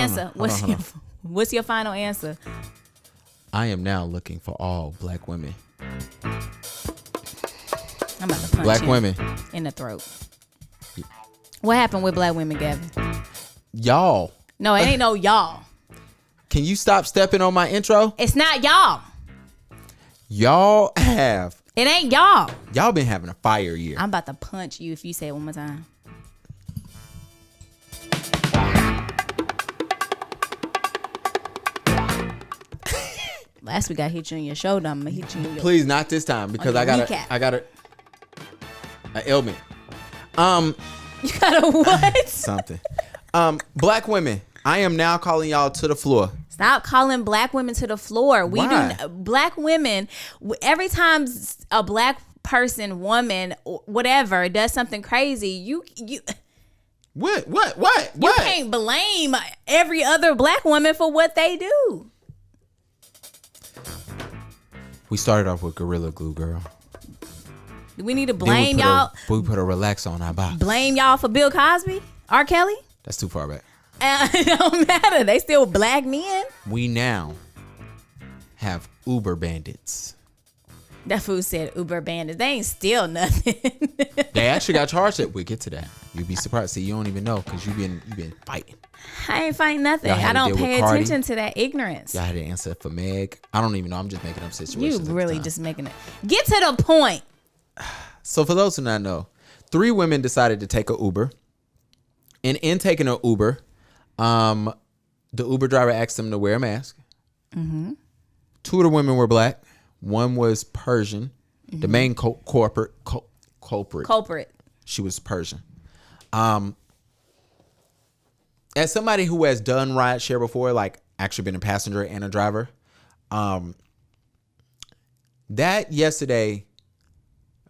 answer? What's your final answer? I am now looking for all black women. I'm about to punch Black him women. in the throat. What happened with black women, Gavin? Y'all. No, it ain't no y'all. Can you stop stepping on my intro? It's not y'all. Y'all have. It ain't y'all. Y'all been having a fire year. I'm about to punch you if you say it one more time. Last week I hit you in your shoulder. I'm gonna hit you in your. Please, not this time because I got an ailment. You got a what? Something. Black women. I am now calling y'all to the floor. Stop calling black women to the floor. Why? Black women. Every time a black person, woman, whatever, does something crazy, you. What? You can't blame every other black woman for what they do. We started off with Gorilla Glue, girl. Do we need to blame y'all? We put a relax on our box. Blame y'all for Bill Cosby? R. Kelly? That's too far back. It don't matter. They still black men. We now have Uber bandits. That fool said Uber bandits. They ain't steal nothing. They actually got charged. We get to that. You'd be surprised. See, you don't even know because you've been fighting. I ain't fighting nothing. I don't pay attention to that ignorance. Y'all had to answer for Meg. I don't even know. I'm just making up situations. You really just making it. Get to the point. So for those who not know, 3 women decided to take an Uber. And in taking an Uber, the Uber driver asked them to wear a mask. Mm-hmm. 2 of the women were black. 1 was Persian. Mm-hmm. The main culprit. She was Persian. As somebody who has done rideshare before, like actually been a passenger and a driver, that yesterday,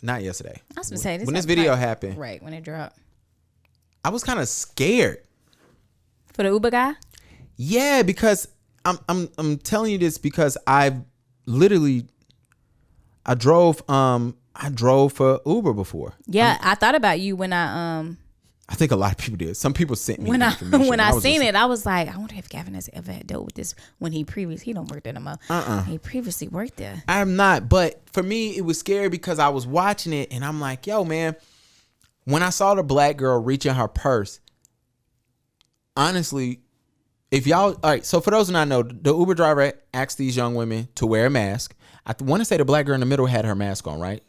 not yesterday. I was gonna say when this video happened, right when it dropped, I was kind of scared for the Uber guy. Yeah, because I'm telling you this because I drove for Uber before. Yeah, I thought about you when I think a lot of people did. Some people sent me when information. When I seen it, I was like, I wonder if Gavin has ever had dealt with this when he don't work there no more. He previously worked there. I'm not, but for me, it was scary because I was watching it and I'm like, yo, man, when I saw the black girl reaching her purse, honestly, if y'all, all right, so for those who not know, the Uber driver asked these young women to wear a mask. I want to say the black girl in the middle had her mask on, right?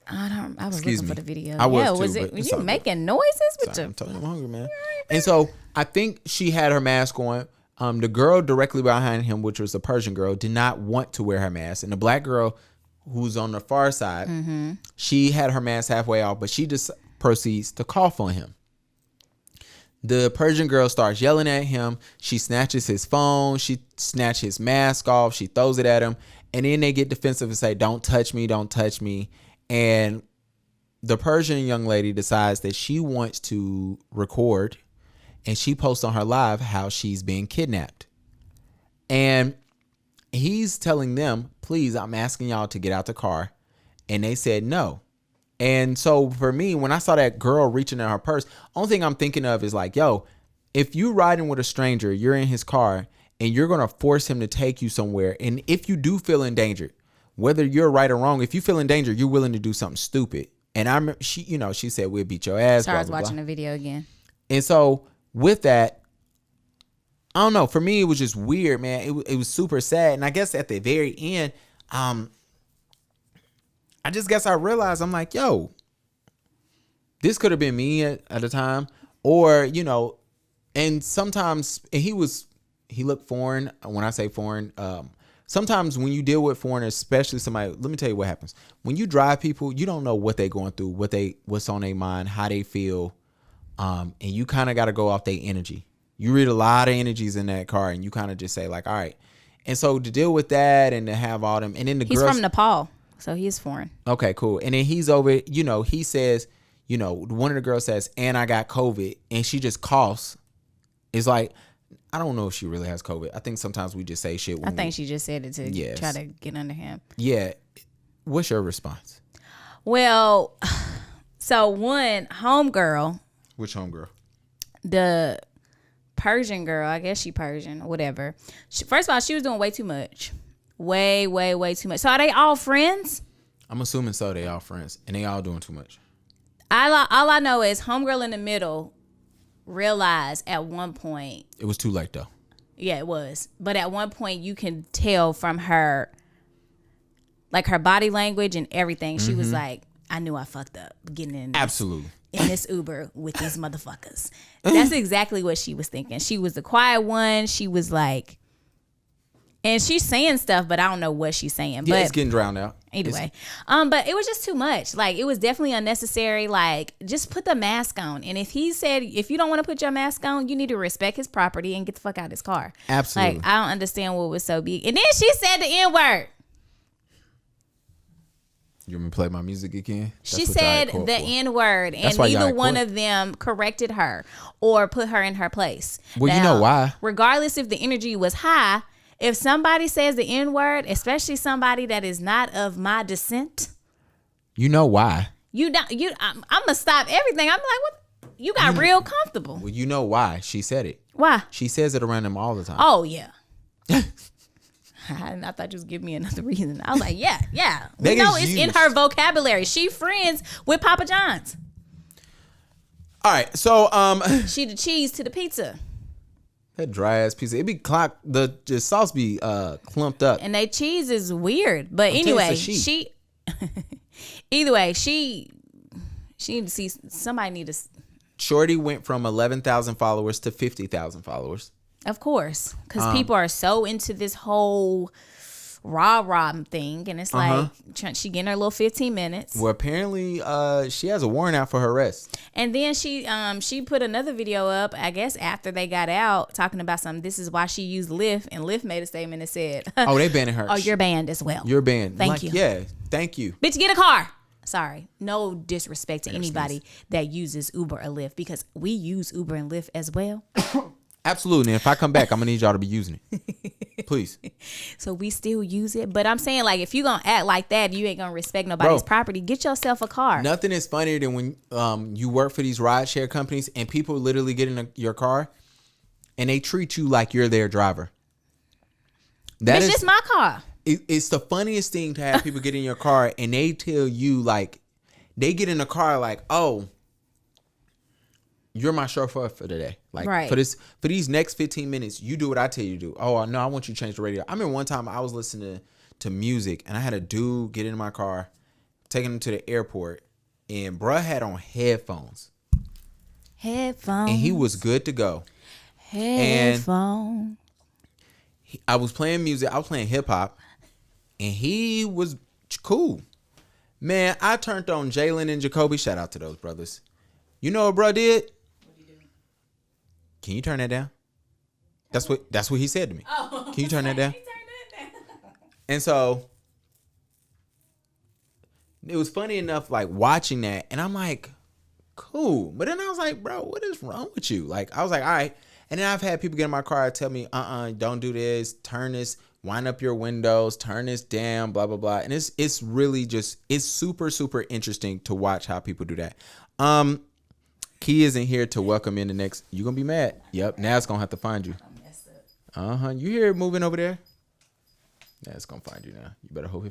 I was looking for the video. Was you making noises with you? I'm telling you, I'm hungry, man. And so I think she had her mask on. The girl directly behind him, which was a Persian girl, did not want to wear her mask. And the black girl, who's on the far side, she had her mask halfway off, but she just proceeds to cough on him. The Persian girl starts yelling at him. She snatches his phone. She snatches his mask off. She throws it at him. And then they get defensive and say, don't touch me, don't touch me. And the Persian young lady decides that she wants to record, and she posts on her live how she's being kidnapped. And he's telling them, please, I'm asking y'all to get out the car. And they said no. And so for me, when I saw that girl reaching in her purse, only thing I'm thinking of is like, yo, if you riding with a stranger, you're in his car and you're going to force him to take you somewhere. And if you do feel endangered, whether you're right or wrong, if you feel in danger, you're willing to do something stupid. And she said, we'll beat your ass. Sorry, I was watching the video again. And so with that, I don't know. For me, it was just weird, man. It was super sad. And I guess at the very end, I just guess I realized, I'm like, yo, this could have been me at the time. Or, and sometimes he looked foreign. When I say foreign, sometimes when you deal with foreigners, especially somebody, let me tell you what happens. When you drive people, you don't know what they're going through, what's on their mind, how they feel. And you kind of got to go off their energy. You read a lot of energies in that car and you kind of just say like, all right. And so to deal with that and to have all them, and then he's from Nepal, so he is foreign. Okay, cool. And then he's over, he says, one of the girls says, and I got COVID, and she just coughs. It's like, I don't know if she really has COVID. I think sometimes we just say shit. I think she just said it to try to get under him. Yeah. What's your response? Well, so one homegirl. Which homegirl? The Persian girl, I guess she Persian or whatever. First of all, she was doing way too much. Way too much. So are they all friends? I'm assuming so. They all friends. And they all doing too much. All I know is homegirl in the middle realized at one point. It was too late, though. Yeah, it was. But at one point, you can tell from her, like her body language and everything. She was like, I knew I fucked up getting in. Absolutely. In this Uber with these motherfuckers. That's exactly what she was thinking. She was the quiet one. She was like, and she's saying stuff, but I don't know what she's saying. Yeah, but it's getting drowned out. Either way. But it was just too much. Like, it was definitely unnecessary. Like, just put the mask on. And if he said, if you don't want to put your mask on, you need to respect his property and get the fuck out of his car. Absolutely. Like, I don't understand what was so big. And then she said the N-word. You want me to play my music again? She said the N-word, and neither one of them corrected her or put her in her place. Well, now, you know why. Regardless if the energy was high, if somebody says the N-word, especially somebody that is not of my descent, you know why. I'm gonna stop everything. I'm like, what? You got real comfortable. Well, you know why she said it. Why? She says it around them all the time. Oh yeah. I thought you was giving me another reason. I was like, yeah. We know it's in her vocabulary. She friends with Papa John's. All right, so she the cheese to the pizza. That dry ass pizza, it be clocked. The sauce be clumped up, and that cheese is weird. But anyway, she either way, she need to see somebody need to. Shorty went from 11,000 followers to 50,000 followers. Of course, because people are so into this whole rah thing, and it's like she getting her little 15 minutes. Well, apparently, she has a warrant out for her arrest. And then she put another video up, I guess after they got out, talking about something. This is why she used Lyft, and Lyft made a statement that said, "Oh, they banning her. Oh, you're banned as well. You're banned. Thank you. Yeah, thank you. Bitch, get a car." Sorry, no disrespect to anybody that uses Uber or Lyft, because we use Uber and Lyft as well. Absolutely. And if I come back, I'm going to need y'all to be using it. Please. So we still use it. But I'm saying, like, if you're going to act like that, you ain't going to respect nobody's property. Get yourself a car. Nothing is funnier than when you work for these rideshare companies and people literally get in your car and they treat you like you're their driver. It's just my car. It's the funniest thing to have people get in your car and they tell you, like, they get in the car like, oh, you're my chauffeur for today. Like, for these next 15 minutes, you do what I tell you to do. Oh, no, I want you to change the radio. I remember one time I was listening to music and I had a dude get in my car, taking him to the airport, and bruh had on headphones. And he was good to go. Headphones. I was playing music. I was playing hip hop, and he was cool. Man, I turned on Jalen and Jacoby. Shout out to those brothers. You know what bruh did? Can you turn that down? That's what he said to me. Oh, can you turn that down? And so it was funny enough, like, watching that, and I'm like, cool. But then I was like, bro, what is wrong with you? Like, I was like, all right. And then I've had people get in my car and tell me, don't do this, turn this, wind up your windows, turn this down, blah, blah, blah. And it's really just, it's super, super interesting to watch how people do that. Key isn't here to welcome in the next. You gonna be mad? Yep. Now it's gonna have to find you. You hear it moving over there? Yeah, it's gonna find you now. You better hope it finds.